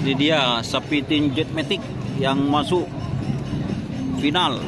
Ini dia sapi Jet Matic yang masuk final.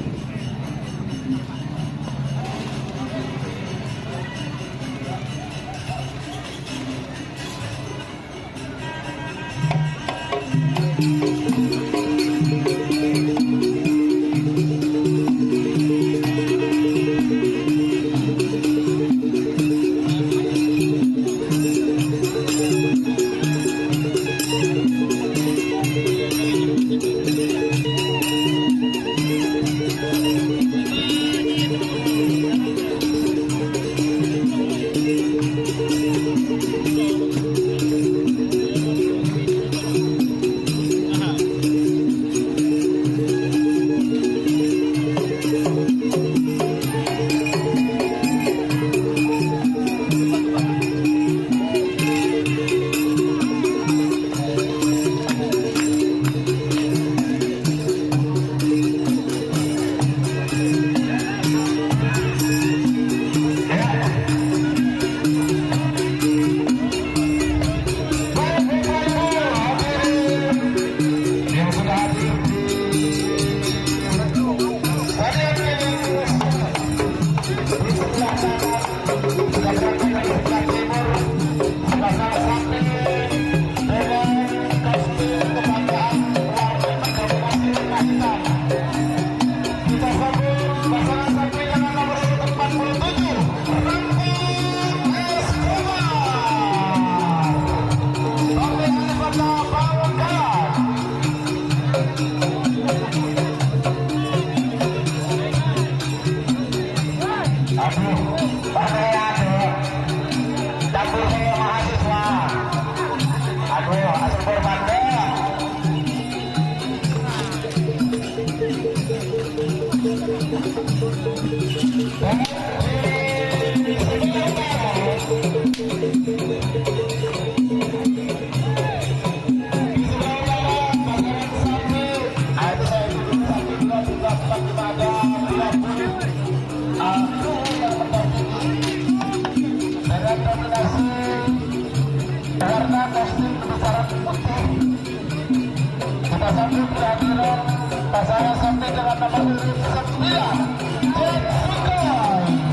Pasangan sampai dengan nomor 9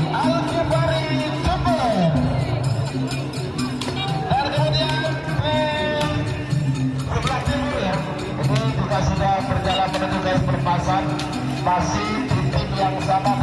Al-Kibari Jumper. Dan kemudian di sebelah timur ya, ini juga sudah berjalan menuju garis perpasan, masih di tim yang sama